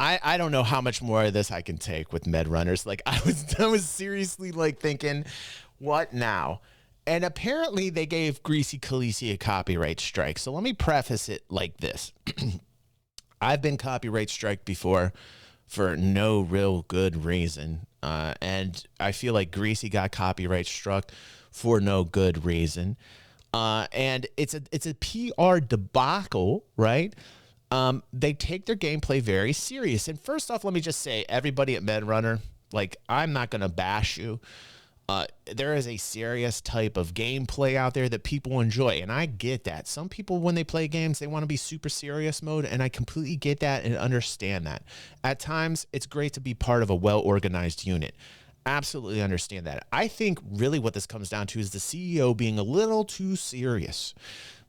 I don't know how much more of this I can take with Medrunners. Like I was seriously like thinking, what now? And apparently they gave Greasy Khaleesi a copyright strike. So let me preface it like this. I've been copyright striked before for no real good reason. And I feel like Greasy got copyright struck for no good reason. And it's a PR debacle, right? They take their gameplay very serious. And first off, let me just say, everybody at Medrunner, like, I'm not going to bash you. There is a serious type of gameplay out there that people enjoy, and I get that. Some people, when they play games, they want to be super serious mode, and I completely get that and understand that. At times, it's great to be part of a well-organized unit. Absolutely understand that. I think really what this comes down to is the CEO being a little too serious.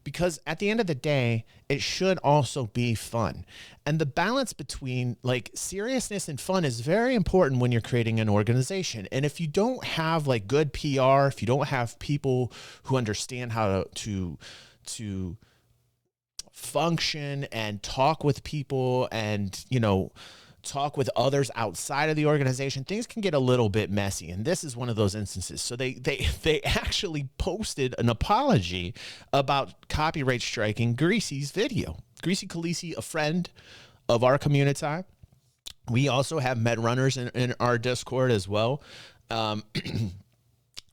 Because at the end of the day, it should also be fun. And the balance between like seriousness and fun is very important when you're creating an organization. And if you don't have like good PR, if you don't have people who understand how to function and talk with people and, you know, talk with others outside of the organization, things can get a little bit messy, and this is one of those instances. So they actually posted an apology about copyright striking Greasy's video. Greasy Khaleesi, a friend of our community. We also have Medrunners in our Discord as well. I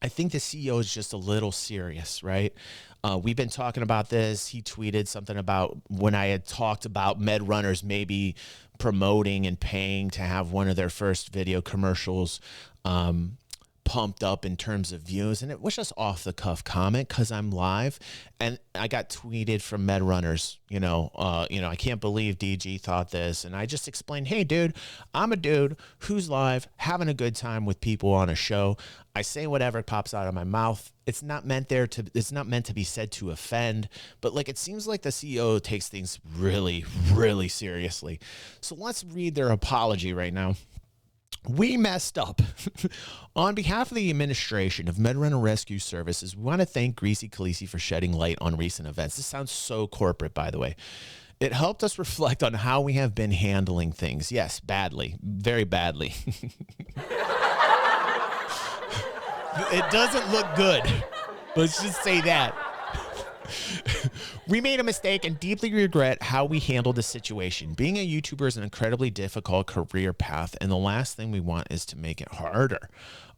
think the CEO is just a little serious, right? We've been talking about this. He tweeted something about when I had talked about Medrunners maybe promoting and paying to have one of their first video commercials pumped up in terms of views. And it was just off the cuff comment because I'm live. And I got tweeted from Medrunners, I can't believe DG thought this. And I just explained, hey, dude, I'm a dude who's live having a good time with people on a show. I say whatever pops out of my mouth. It's not meant to be said to offend, but like, it seems like the CEO takes things really, really seriously. So let's read their apology right now. We messed up. On behalf of the administration of Medrunner Rescue Services, we want to thank Greasy Khaleesi for shedding light on recent events. This sounds so corporate, by the way. It helped us reflect on how we have been handling things. Yes, badly, very badly. It doesn't look good. Let's just say that. We made a mistake and deeply regret how we handled the situation. Being a YouTuber is an incredibly difficult career path, and the last thing we want is to make it harder.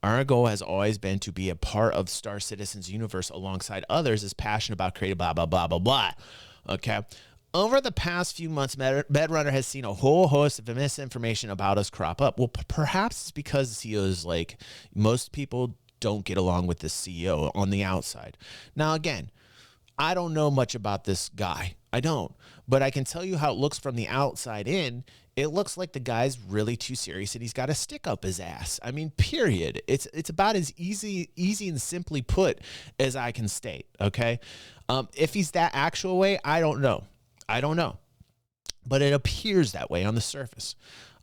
Our goal has always been to be a part of Star Citizen's universe alongside others as passionate about creating blah, blah, blah, blah, blah. Okay. Over the past few months, Medrunner has seen a whole host of misinformation about us crop up. Well, perhaps it's because the CEO is like, most people don't get along with the CEO on the outside. Now, again, I don't know much about this guy. I don't. But I can tell you how it looks from the outside in. It looks like the guy's really too serious and he's got a stick up his ass. I mean, period. It's about as easy and simply put as I can state, okay? If he's that actual way, I don't know. But it appears that way on the surface.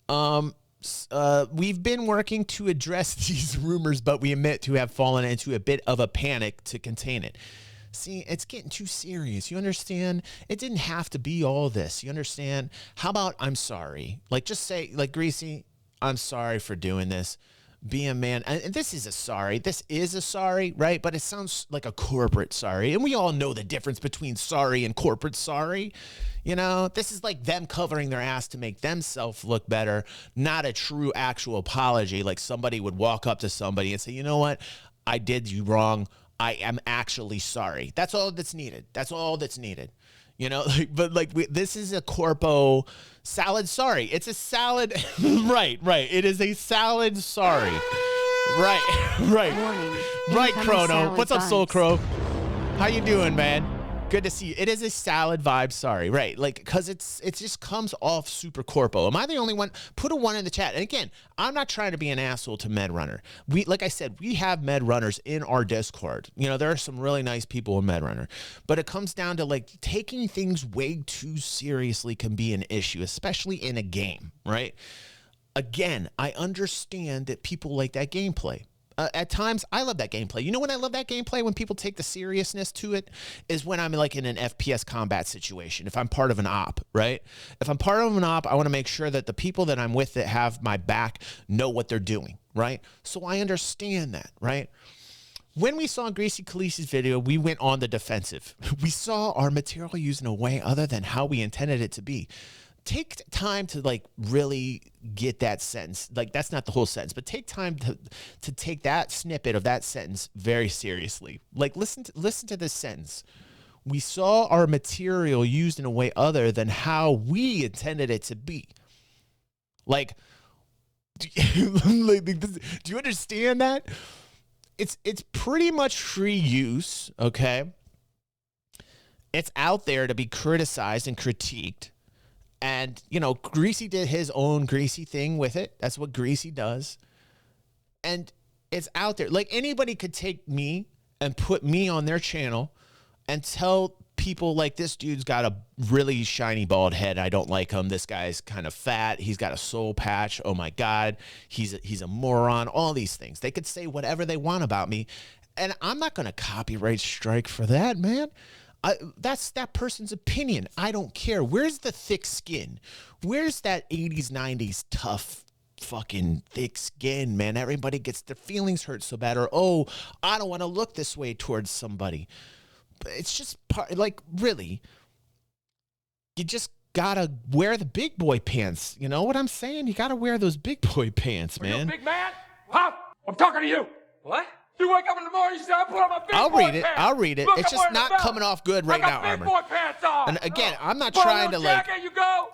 We've been working to address these rumors, but we admit to have fallen into a bit of a panic to contain it. See, it's getting too serious. You understand? It didn't have to be all this. You understand? How about I'm sorry? Like, just say, like, Greasy, I'm sorry for doing this. Be a man. And this is a sorry. This is a sorry, right? But it sounds like a corporate sorry. And we all know the difference between sorry and corporate sorry. You know, this is like them covering their ass to make themselves look better, not a true actual apology. Like somebody would walk up to somebody and say, you know what? I did you wrong. I am actually sorry. That's all that's needed. That's all that's needed. You know, this is a corpo salad sorry. It's a salad. Right. It is a salad sorry. Right, Chrono. What's up, Soul Crow? How you doing, man? Good to see you. It is a salad vibe sorry, right? Like, because it just comes off super corpo. Am I the only one? Put a 1 in the chat. And again, I'm not trying to be an asshole to Medrunner. Like I said, we have Medrunners in our Discord. You know, there are some really nice people in Medrunner. But it comes down to, like, taking things way too seriously can be an issue, especially in a game, right? Again, I understand that people like that gameplay. At times, I love that gameplay. You know when I love that gameplay? When people take the seriousness to it is when I'm like in an FPS combat situation. If I'm part of an op, right? If I'm part of an op, I want to make sure that the people that I'm with that have my back know what they're doing, right? So I understand that, right? When we saw Greasy Khaleesi's video, we went on the defensive. We saw our material used in a way other than how we intended it to be. Take time to like really get that sentence. Like that's not the whole sentence, but take time to take that snippet of that sentence very seriously. Like listen to this sentence. We saw our material used in a way other than how we intended it to be. Like, do you understand that? It's pretty much free use, okay? It's out there to be criticized and critiqued. And, you know, Greasy did his own Greasy thing with it. That's what Greasy does. And it's out there. Like anybody could take me and put me on their channel and tell people like this dude's got a really shiny bald head. I don't like him. This guy's kind of fat. He's got a soul patch. Oh my God. He's a moron. All these things. They could say whatever they want about me. And I'm not going to copyright strike for that, man. That's that person's opinion. I don't care. Where's the thick skin? Where's that 80s, 90s tough fucking thick skin, man? Everybody gets their feelings hurt so bad. Or, oh, I don't want to look this way towards somebody. But it's just like, really, you just got to wear the big boy pants. You know what I'm saying? You got to wear those big boy pants, man. Are you a big man? Huh? I'm talking to you. What? You wake up in the morning, you say, I put on my big boy pants. I'll read it. Look, it's just not coming off good right now, I got Armor. big boy pants on. And again, I'm not put trying on to your like. jacket, you go.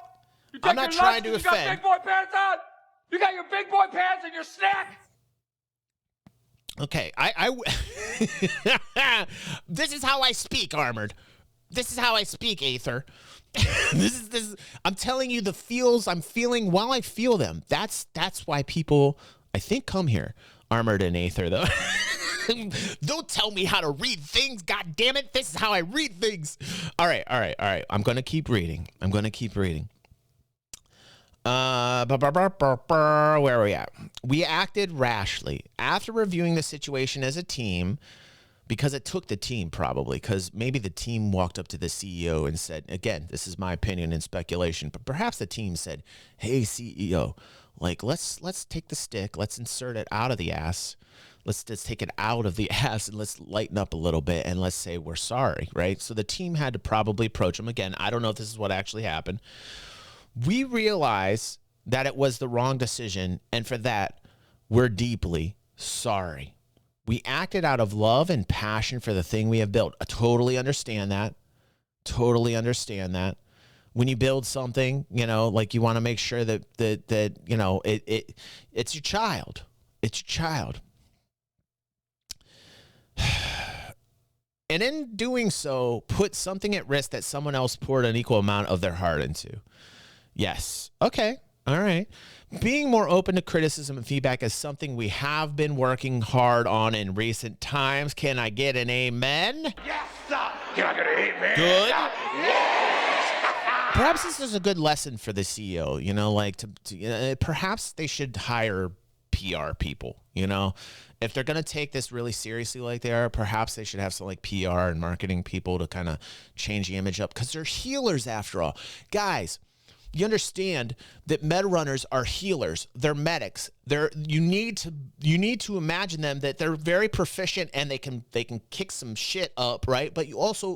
You I'm not trying to you got offend. big boy pants on. You got your big boy pants and your snack. Okay, this is how I speak, Armored. This is how I speak, Aether. This is. I'm telling you the feels I'm feeling while I feel them. That's why people, I think, come here. Armored and Aether, though. Don't tell me how to read things, god damn it. This is how I read things. All right. I'm going to keep reading. Where are we at? We acted rashly. After reviewing the situation as a team, because it took the team probably, because maybe the team walked up to the CEO and said, again, this is my opinion and speculation, but perhaps the team said, hey, CEO, like, let's take the stick, let's insert it out of the ass. Let's just take it out of the ass and let's lighten up a little bit and let's say we're sorry, right? So the team had to probably approach him. Again, I don't know if this is what actually happened. We realize that it was the wrong decision, and for that, we're deeply sorry. We acted out of love and passion for the thing we have built. I totally understand that. When you build something, you know, like you want to make sure that you know, it's your child. It's your child. And in doing so, put something at risk that someone else poured an equal amount of their heart into. Yes. Okay. All right. Being more open to criticism and feedback is something we have been working hard on in recent times. Can I get an amen? Yes, sir. Can I get an amen? Good. Yes. Perhaps this is a good lesson for the CEO, you know, like perhaps they should hire PR people, you know, if they're going to take this really seriously like they are, perhaps they should have some like PR and marketing people to kind of change the image up because they're healers after all. Guys, you understand that Medrunners are healers. They're medics. You need to imagine them that they're very proficient and they can kick some shit up, right? But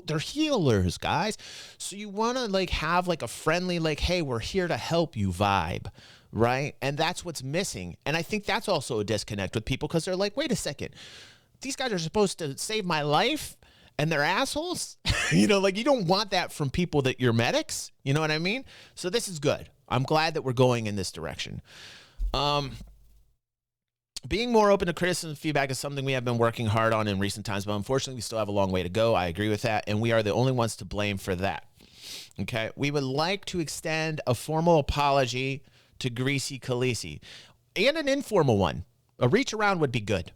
they're healers, guys. So you want to like have like a friendly like, hey, we're here to help you vibe. Right? And that's what's missing. And I think that's also a disconnect with people because they're like, wait a second, these guys are supposed to save my life and they're assholes. You know, like you don't want that from people that you're medics. You know what I mean? So this is good. I'm glad that we're going in this direction. Being more open to criticism and feedback is something we have been working hard on in recent times, but unfortunately we still have a long way to go. I agree with that. And we are the only ones to blame for that. Okay. We would like to extend a formal apology to Greasy Khaleesi, and an informal one. A reach around would be good.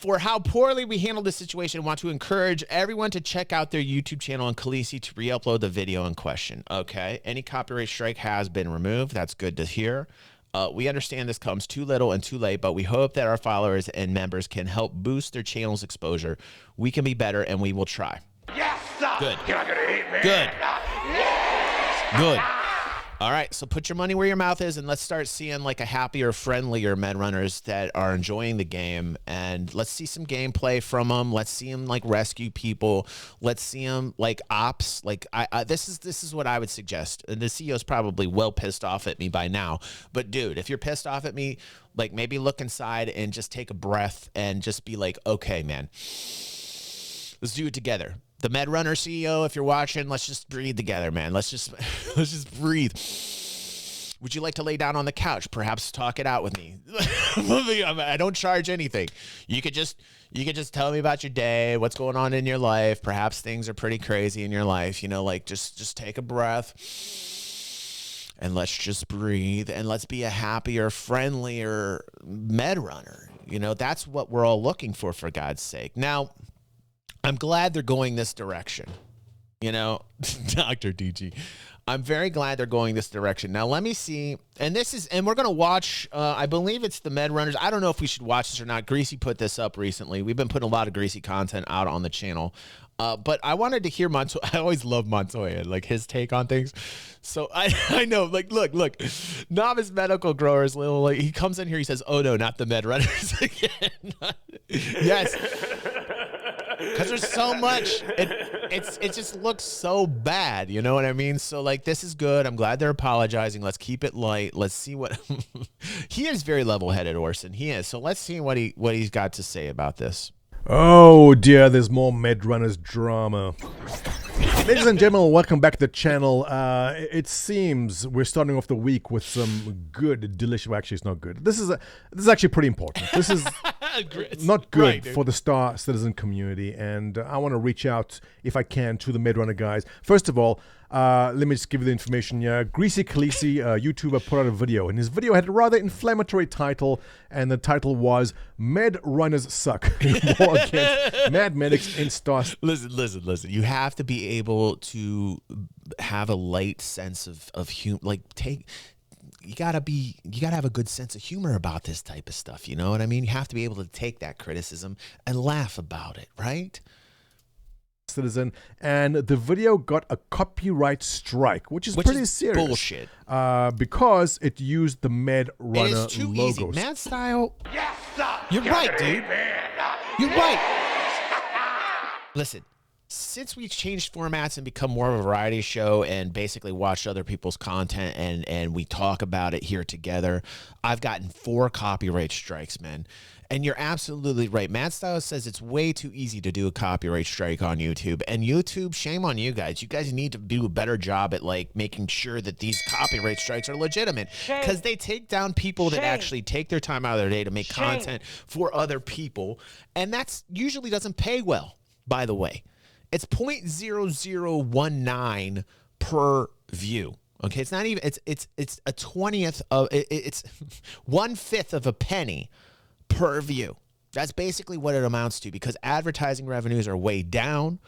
For how poorly we handled this situation, I want to encourage everyone to check out their YouTube channel and Khaleesi to re-upload the video in question. Okay, any copyright strike has been removed. That's good to hear. We understand this comes too little and too late, but we hope that our followers and members can help boost their channel's exposure. We can be better, and we will try. Yes, sir. Good. You're not gonna hit me. Good. Yes. Good. All right, so put your money where your mouth is, and let's start seeing like a happier, friendlier Medrunners that are enjoying the game, and let's see some gameplay from them. Let's see them like rescue people. Let's see them like ops. Like this is what I would suggest. And the CEO's probably well pissed off at me by now, but dude, if you're pissed off at me, like maybe look inside and just take a breath and just be like, okay, man, let's do it together. The Medrunner CEO, if you're watching, let's just breathe together, man. Let's just breathe. Would you like to lay down on the couch? Perhaps talk it out with me. I don't charge anything. You could just tell me about your day, what's going on in your life. Perhaps things are pretty crazy in your life. You know, like just take a breath and let's just breathe and let's be a happier, friendlier Medrunner. You know, that's what we're all looking for God's sake. Now, I'm glad they're going this direction, you know, Dr. DG. I'm very glad they're going this direction. Now, let me see. And we're going to watch, I believe it's the Medrunners. I don't know if we should watch this or not. Greasy put this up recently. We've been putting a lot of Greasy content out on the channel. But I wanted to hear Montoya. I always love Montoya, like his take on things. So I know, like, look, novice medical growers, he comes in here, he says, oh no, not the Medrunners again. Yes. Because there's so much, it just looks so bad, you know what I mean? So, like, this is good. I'm glad they're apologizing. Let's keep it light. Let's see what he is very level-headed, Orson. He is. So let's see what he's got to say about this. Oh dear, there's more Medrunners drama. Ladies and gentlemen, welcome back to the channel. It seems we're starting off the week with some good, delicious. Well, actually, it's not good. This is actually pretty important. This is not good right, for the Star Citizen community, and I want to reach out, if I can, to the Medrunner guys. First of all, let me just give you the information. Greasy Khaleesi, YouTuber, put out a video, and his video had a rather inflammatory title, and the title was "Medrunners Suck." War against Mad Medics in Star. Listen. You have to be able to have a light sense of humor. Like you gotta have a good sense of humor about this type of stuff. You know what I mean? You have to be able to take that criticism and laugh about it, right? Citizen, and the video got a copyright strike, which is pretty serious. Bullshit. Because it used the Medrunner It's too logos. easy. Mad Style. Yes, sir. You're right, dude. You're right. Listen, since we've changed formats and become more of a variety show and basically watched other people's content and we talk about it here together, I've gotten 4 copyright strikes, man. And you're absolutely right. Mad Style says it's way too easy to do a copyright strike on YouTube. And YouTube, shame on you guys. You guys need to do a better job at like making sure that these copyright strikes are legitimate. Because they take down people that actually take their time out of their day to make content for other people. And that's usually doesn't pay well, by the way. It's 0.0019 per view. Okay, it's not even it's a 20th of it's 1/5 of a penny per view. That's basically what it amounts to, because advertising revenues are way down.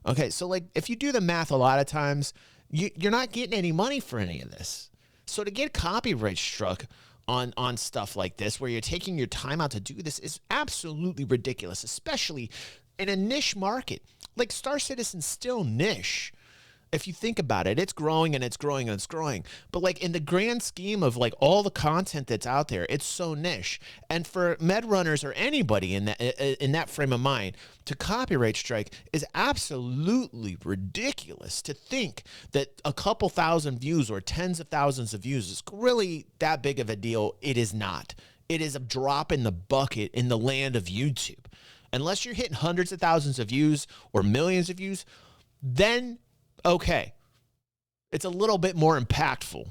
Okay, so like if you do the math, a lot of times you're not getting any money for any of this. So to get copyright struck on stuff like this, where you're taking your time out to do this, is absolutely ridiculous, especially in a niche market. Like Star Citizen's still niche. If you think about it, it's growing and it's growing and it's growing. But like in the grand scheme of like all the content that's out there, it's so niche. And for Medrunners or anybody in that frame of mind, to copyright strike is absolutely ridiculous. To think that a couple thousand views or tens of thousands of views is really that big of a deal. It is not. It is a drop in the bucket in the land of YouTube. Unless you're hitting hundreds of thousands of views or millions of views, then okay, it's a little bit more impactful.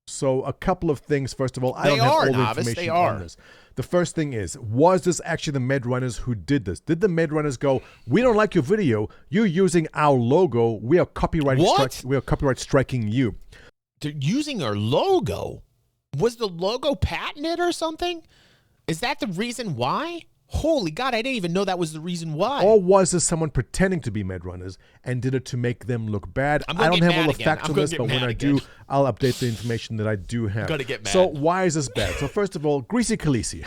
So a couple of things. First of all, I don't have all the information on this. The first thing is, was this actually the Medrunners who did this? Did the Medrunners go, we don't like your video, you're using our logo, we are copyright striking you? They're using our logo? Was the logo patented or something? Is that the reason why? Holy God, I didn't even know that was the reason why. Or was this someone pretending to be Medrunners and did it to make them look bad? I don't have all the facts on this, but when I do, I'll update the information that I do have. Gonna get mad. So why is this bad? So first of all, Greasy Khaleesi,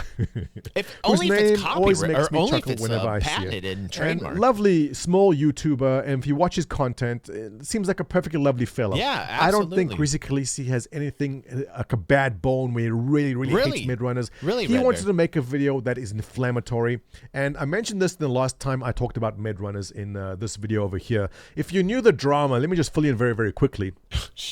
only if it's always copyright, makes or me only if chuckle it's whenever I see patented it. and trademarked. And lovely small YouTuber, and if you watch his content, it seems like a perfectly lovely fellow. Yeah, absolutely. I don't think Greasy Khaleesi has anything like a bad bone where he really hates Medrunners. He wanted to make a video that is inflammatory, and I mentioned this the last time I talked about Medrunners in this video over here. If you knew the drama, let me just fill you in very, very quickly.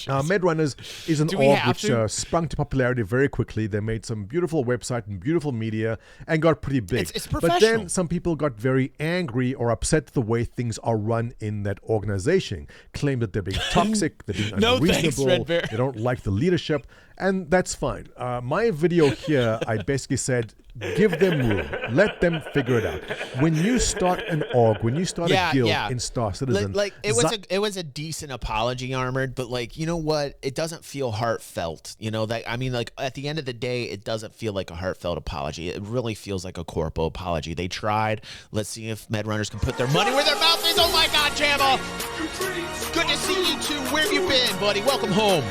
Medrunners is an org which sprung to popularity very quickly. They made some beautiful website and beautiful media and got pretty big. It's professional. But then some people got very angry or upset the way things are run in that organization. Claim that they're being toxic, they're being unreasonable, they don't like the leadership, and that's fine. My video here, I basically said, give them room. Let them figure it out. When you start an org, when you start a guild in Star Citizen, it was a decent apology, Armored, but like, you know what? It doesn't feel heartfelt. You know, that, I mean, like, at the end of the day, it doesn't feel like a heartfelt apology. It really feels like a corpo apology. They tried. Let's see if Medrunners can put their money where their mouth is. Oh my God, Jamma! Good to see you too. Where have you been, buddy? Welcome home.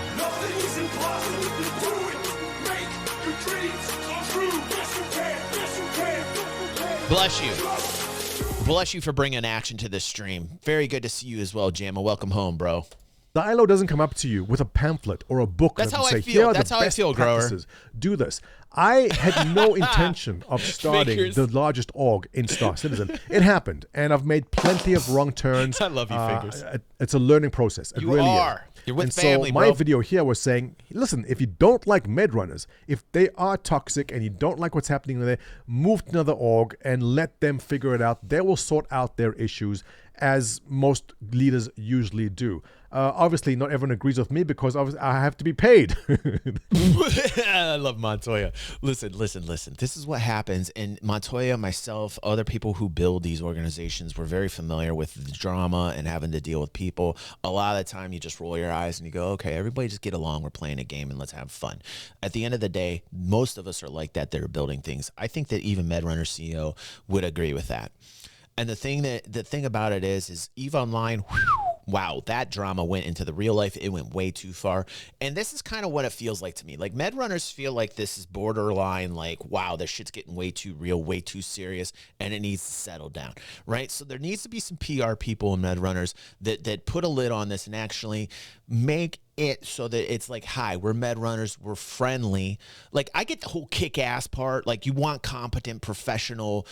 Bless you. Bless you for bringing action to this stream. Very good to see you as well, Jamma. Welcome home, bro. Silo doesn't come up to you with a pamphlet or a book. That's how say, I feel. That's how I feel, Grower. Do this. I had no intention of starting the largest org in Star Citizen. It happened, and I've made plenty of wrong turns. I love you, Fingers. It's a learning process. It really is. You're with and family, so my bro. video here was saying, listen, if you don't like Medrunners, if they are toxic and you don't like what's happening there, move to another org and let them figure it out. They will sort out their issues, as most leaders usually do. Obviously, not everyone agrees with me because I have to be paid. I love Montoya. Listen. This is what happens. And Montoya, myself, other people who build these organizations, we're very familiar with the drama and having to deal with people. A lot of the time, you just roll your eyes and you go, okay, everybody just get along. We're playing a game and let's have fun. At the end of the day, most of us are like that. They're building things. I think that even Medrunner CEO would agree with that. And the thing about it is EVE Online, whew, wow, that drama went into the real life. It went way too far. And this is kind of what it feels like to me. Like, Medrunners feel like this is borderline, like, wow, this shit's getting way too real, way too serious, and it needs to settle down, right? So there needs to be some PR people in Medrunners that put a lid on this and actually make it so that it's like, hi, we're Medrunners, we're friendly. Like, I get the whole kick-ass part. Like, you want competent, professional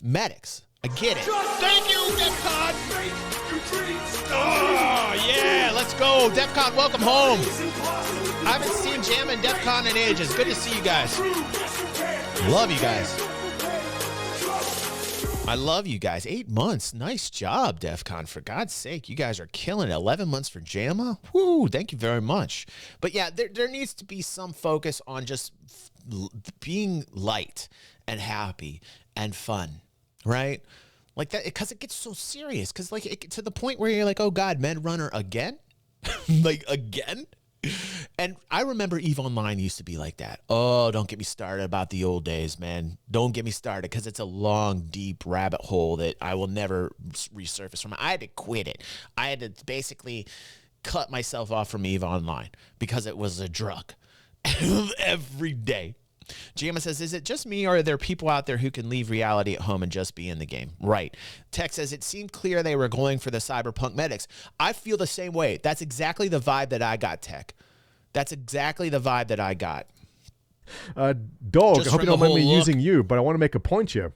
medics. I get it. Thank you, DEFCON. Oh, yeah, let's go. DEFCON, welcome home. I haven't seen Jamma and DEFCON in ages. Good to see you guys. Love you guys. I love you guys. 8 months. Nice job, DEFCON. For God's sake, you guys are killing it. 11 months for Jamma. Woo, thank you very much. But yeah, there needs to be some focus on just being light and happy and fun, right? Like that, because it gets so serious. Because like to the point where you're like, oh God, Medrunner again? Like, again? And I remember EVE Online used to be like that. Oh, don't get me started about the old days, man. Don't get me started, because it's a long, deep rabbit hole that I will never resurface from. I had to quit it. I had to basically cut myself off from EVE Online because it was a drug every day. Jamma says, is it just me, or are there people out there who can leave reality at home and just be in the game? Right. Tech says, it seemed clear they were going for the cyberpunk medics. I feel the same way. That's exactly the vibe that I got, Tech. That's exactly the vibe that I got. Dog, I hope you don't mind me using you, but I want to make a point here.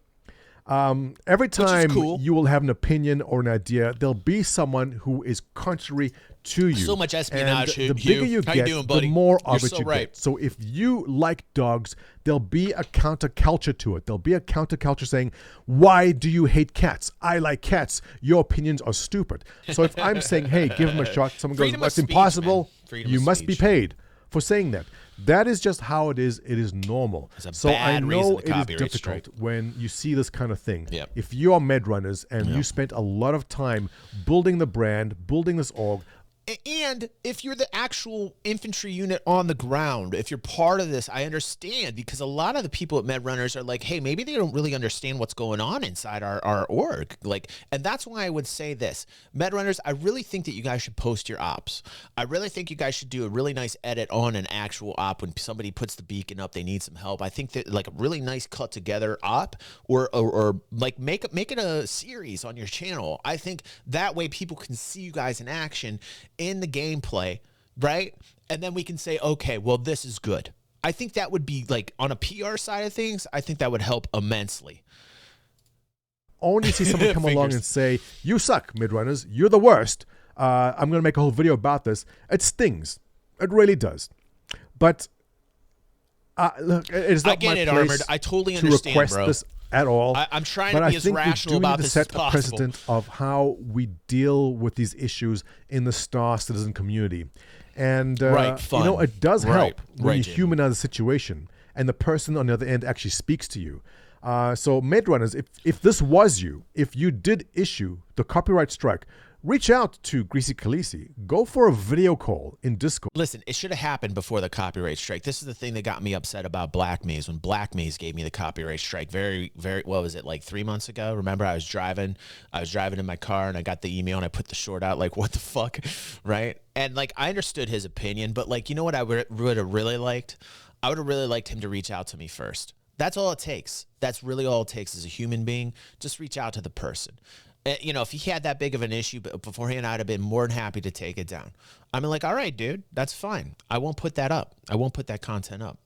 Every time you will have an opinion or an idea, there'll be someone who is contrary to you. So much espionage. And the bigger you get, the more of it you get. So if you like dogs, there'll be a counterculture to it. There'll be a counterculture saying, why do you hate cats? I like cats. Your opinions are stupid. So if I'm saying, hey, give him a shot, someone goes, that's impossible. You must be paid for saying that. That is just how it is. It is normal. So I know it is difficult when you see this kind of thing. Yep. If you are Medrunners and you spent a lot of time building the brand, building this org, And if you're the actual infantry unit on the ground, if you're part of this, I understand, because a lot of the people at MedRunners are like, hey, maybe they don't really understand what's going on inside our org. Like, and that's why I would say this. MedRunners, I really think that you guys should post your ops. I really think you guys should do a really nice edit on an actual op when somebody puts the beacon up, they need some help. I think that like a really nice cut together op or like make it a series on your channel. I think that way people can see you guys in action in the gameplay, right? And then we can say, okay, well, this is good. I think that would be like on a PR side of things, I think that would help immensely. Only see someone come along and say, you suck, MedRunners, you're the worst. I'm going to make a whole video about this. It stings. It really does. But look, it's not my place Armored. I totally understand, request bro. this at all. I'm trying to be as rational about this as possible. I think we do need to set a precedent of how we deal with these issues in the Star Citizen community. And, you know, it does help when you humanize the situation and the person on the other end actually speaks to you. So, MedRunners, if this was you, if you did issue the copyright strike, reach out to Greasy Khaleesi. Go for a video call in Discord. Listen, it should have happened before the copyright strike. This is the thing that got me upset about Black Maze. When Black Maze gave me the copyright strike, what was it, like 3 months ago? Remember, I was driving in my car and I got the email and I put the short out, like, what the fuck, right? And like, I understood his opinion, but like, you know what I would have really liked? I would have really liked him to reach out to me first. That's all it takes. That's really all it takes as a human being. Just reach out to the person. You know, if he had that big of an issue beforehand, I'd have been more than happy to take it down. I'm like, all right, dude, that's fine. I won't put that up. I won't put that content up.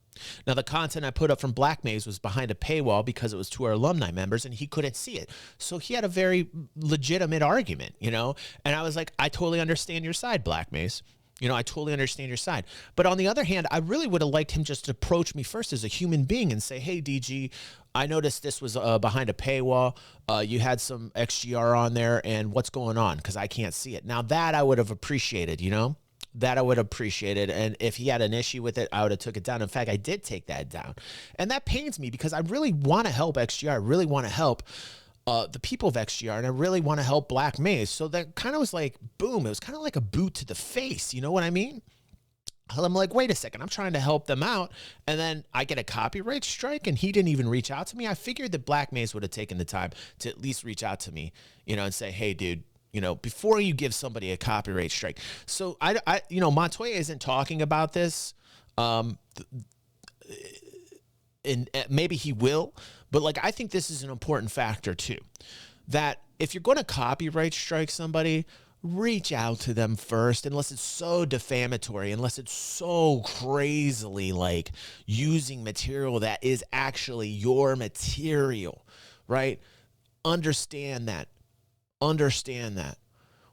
Now, the content I put up from Black Maze was behind a paywall because it was to our alumni members and he couldn't see it. So he had a very legitimate argument, you know? And I was like, I totally understand your side, Black Maze. You know, I totally understand your side. But on the other hand, I really would have liked him just to approach me first as a human being and say, hey, DG, I noticed this was behind a paywall. You had some XGR on there, and what's going on? Because I can't see it. Now, that I would have appreciated, you know? That I would have appreciated. And if he had an issue with it, I would have took it down. In fact, I did take that down. And that pains me because I really want to help XGR. I really want to help the people of XGR, and I really want to help Black Maze. So that kind of was like, boom, it was kind of like a boot to the face. You know what I mean? I'm like, wait a second, I'm trying to help them out. And then I get a copyright strike and he didn't even reach out to me. I figured that Black Maze would have taken the time to at least reach out to me, you know, and say, hey, dude, you know, before you give somebody a copyright strike. So you know, Montoya isn't talking about this. And maybe he will, but like, I think this is an important factor too, that if you're going to copyright strike somebody, reach out to them first, unless it's so defamatory, unless it's so crazily like using material that is actually your material, right? Understand that.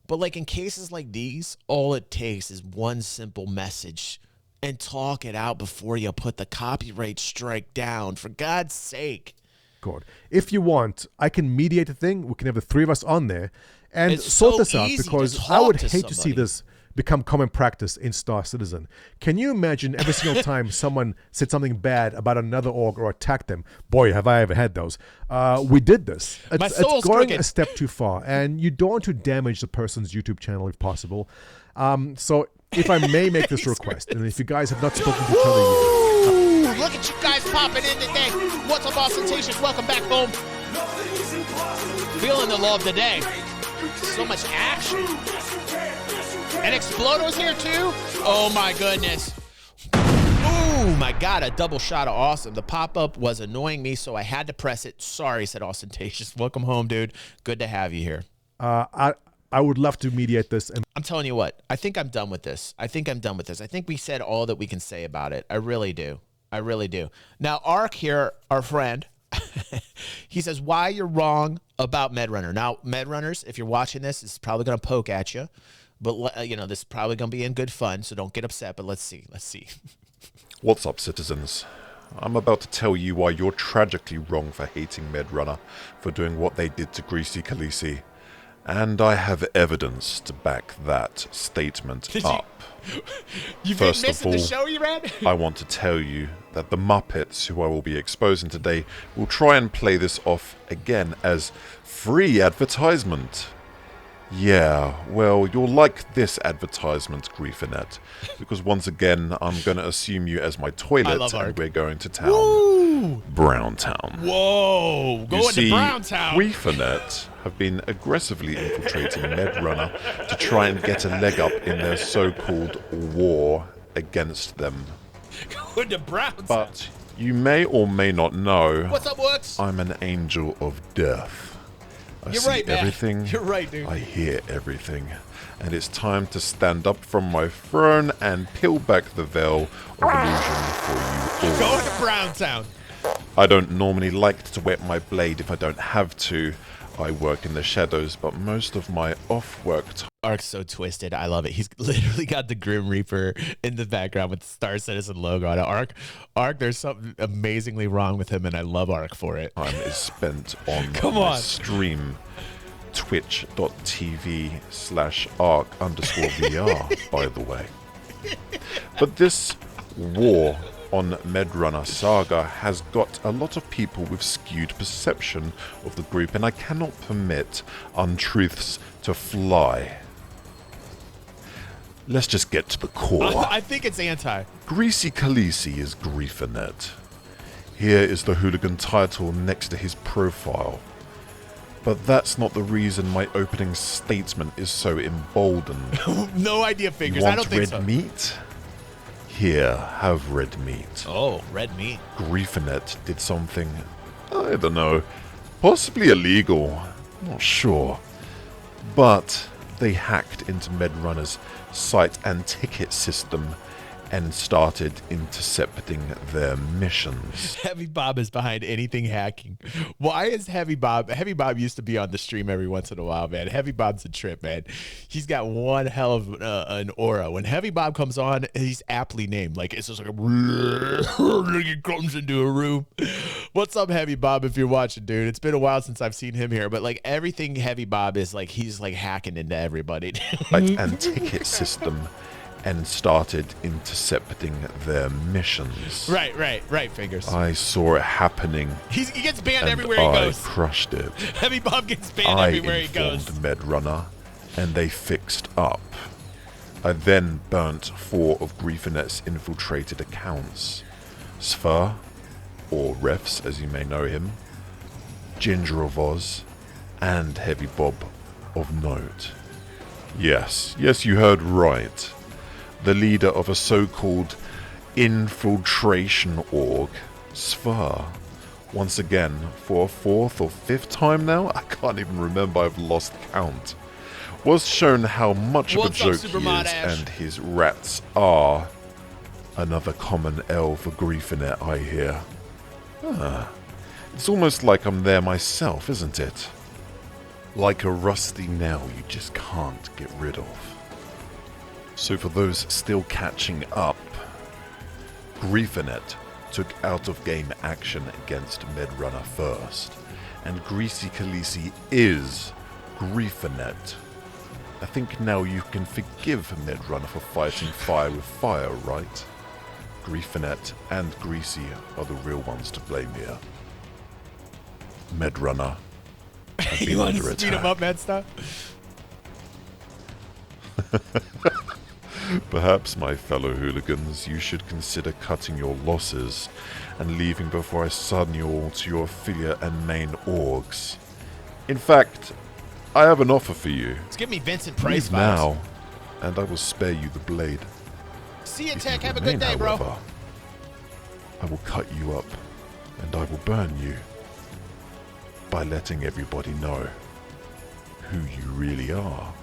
But like in cases like these, all it takes is one simple message and talk it out before you put the copyright strike down, for God's sake. God, if you want, I can mediate the thing. We can have the three of us on there and It's sort so this out, easy because to I talk would to hate to see somebody. this become common practice in Star Citizen. Can you imagine every single time someone said something bad about another org or attacked them? Boy, have I ever had those. We did this. It's soul's going crooked. a step too far, and you don't want to damage the person's YouTube channel if possible. So if I may make this request, and if you guys have not spoken to each other yet. Ooh, look at you guys popping in today. What's up, ostentatious? Welcome back home. Feeling the love today. So much action. And Explodo's here too? Oh my goodness. Oh my God, a double shot of awesome. The pop-up was annoying me, so I had to press it. Sorry, said Ostentatious. Welcome home, dude. Good to have you here. I would love to mediate this. And I'm telling you what, I think I'm done with this. I think we said all that we can say about it. I really do. Now, Ark here, our friend, he says, why you're wrong about Medrunner. Now, Medrunners, if you're watching this, it's probably going to poke at you. But, you know, this is probably going to be in good fun, so don't get upset. But let's see. What's up, citizens? I'm about to tell you why you're tragically wrong for hating Medrunner for doing what they did to Greasy Khaleesi. And I have evidence to back that statement up. You've First been of missing all, the show, you read? I want to tell you that the Muppets, who I will be exposing today, will try and play this off again as free advertisement. Yeah, well, you'll like this advertisement, Griefernet, because once again, I'm going to assume you as my toilet, and we're going to town. Woo! Browntown. Whoa! Going to Browntown. Griefernet have been aggressively infiltrating Medrunner to try and get a leg up in their so-called war against them. Going to Browntown. But you may or may not know, what's up, Woods? I'm an angel of death. I You're see right, man. everything. You're right, dude. I hear everything. And it's time to stand up from my throne and peel back the veil of illusion for you all. Going to Browntown. I don't normally like to wet my blade if I don't have to. I work in the shadows, but most of my off-work time... Ark's so twisted. I love it. He's literally got the Grim Reaper in the background with the Star Citizen logo on it. Ark, there's something amazingly wrong with him, and I love Ark for it. Time is spent on Come my on. stream, twitch.tv/arc_VR, by the way. But this war on Medrunner Saga has got a lot of people with skewed perception of the group, and I cannot permit untruths to fly. Let's just get to the core. I think it's anti. Greasy Khaleesi is Griefernet. Here is the hooligan title next to his profile. But that's not the reason my opening statement is so emboldened. No idea figures. You I want don't think red so. meat? Here, have red meat. Oh, red meat. Griefernet did something, I don't know, possibly illegal, not sure. But they hacked into Medrunner's site and ticket system and started intercepting their missions. Heavy Bob is behind anything hacking. Why is Heavy Bob? Heavy Bob used to be on the stream every once in a while, man. Heavy Bob's a trip, man. He's got one hell of an aura. When Heavy Bob comes on, he's aptly named. Like, it's just like he comes into a room. What's up, Heavy Bob, if you're watching, dude? It's been a while since I've seen him here, but like everything Heavy Bob is like, he's like hacking into everybody. And ticket system and started intercepting their missions. Right, fingers. I saw it happening. He gets banned and everywhere he I goes. crushed it. Heavy Bob gets banned I everywhere he goes. informed Medrunner, and they fixed up. I then burnt 4 of Griefernet's infiltrated accounts. Sfar, or Refs as you may know him, Ginger of Oz, and Heavy Bob of Note. Yes, you heard right. The leader of a so-called infiltration org, Sfar, once again, for a 4th or 5th time now, I can't even remember, I've lost count, was shown how much of a joke he is, and his rats are another common L for Griefernet, I hear. It's almost like I'm there myself, isn't it? Like a rusty nail you just can't get rid of. So for those still catching up, Griefernet took out-of-game action against Medrunner first, and Greasy Khaleesi is Griefernet. I think now you can forgive Medrunner for fighting fire with fire, right? Griefernet and Greasy are the real ones to blame here. Medrunner have been under attack. Speed him up, Medstar? Perhaps, my fellow hooligans, you should consider cutting your losses and leaving before I sudden you all to your affiliate and main orgs. In fact, I have an offer for you. Let's give me Vincent Price Leave vibes. now, and I will spare you the blade. See you, If Tech. you Have a remain, good day, bro. however, I will cut you up, and I will burn you by letting everybody know who you really are.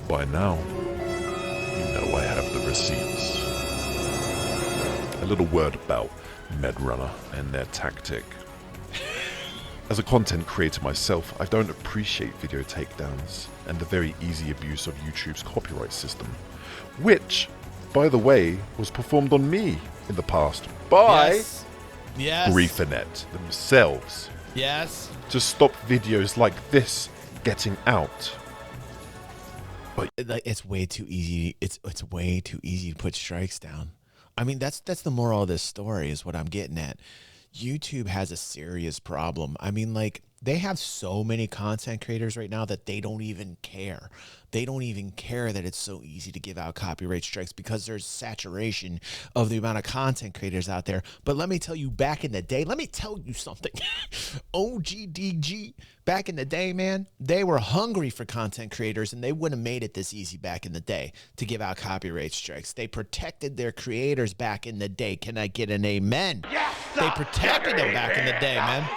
By now, you know I have the receipts. A little word about Medrunner and their tactic. As a content creator myself, I don't appreciate video takedowns and the very easy abuse of YouTube's copyright system, which, by the way, was performed on me in the past by Yes. Griefernet themselves Yes. to stop videos like this getting out. It's way too easy. It's way too easy to put strikes down. I mean, that's the moral of this story is what I'm getting at. YouTube has a serious problem. I mean, like, They have so many content creators right now that they don't even care. They don't even care that it's so easy to give out copyright strikes because there's saturation of the amount of content creators out there. But let me tell you, back in the day, let me tell you something. OGDG, back in the day, man, they were hungry for content creators, and they wouldn't have made it this easy back in the day to give out copyright strikes. They protected their creators back in the day. Can I get an amen? Yes, they protected them back in the day, man.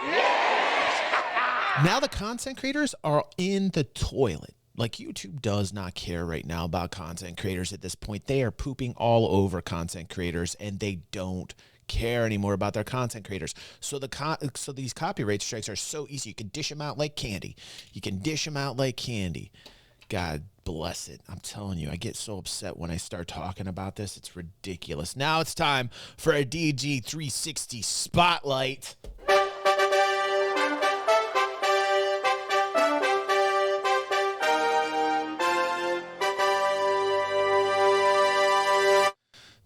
Now the content creators are in the toilet. Like, YouTube does not care right now about content creators at this point. They are pooping all over content creators, and they don't care anymore about their content creators. So these copyright strikes are so easy. You can dish them out like candy. You can dish them out like candy. God bless it. I'm telling you, I get so upset when I start talking about this. It's ridiculous. Now it's time for a DG360 Spotlight.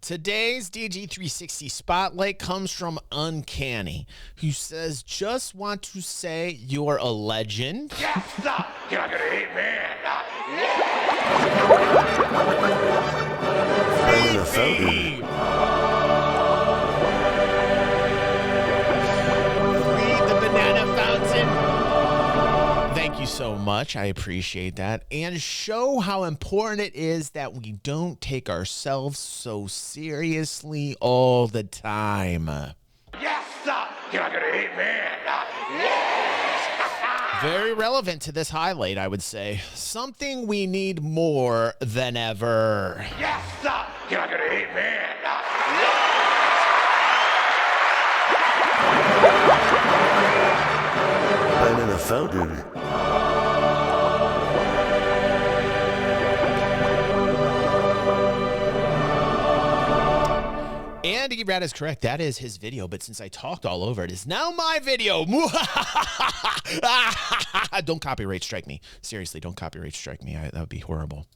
Today's DG360 Spotlight comes from Uncanny, who says, just want to say you're a legend. Yes, sir. Can I get an amen? Read the banana fountain. Thank you so much. I appreciate that. And show how important it is that we don't take ourselves so seriously all the time. Yes, sir. Can I get an amen? Very relevant to this highlight, I would say. Something we need more than ever. Yes, sir. Can I get an amen? Banana fountain. Andy Rad is correct. That is his video, but since I talked all over it, it's now my video. Don't copyright strike me. Seriously, don't copyright strike me. That would be horrible.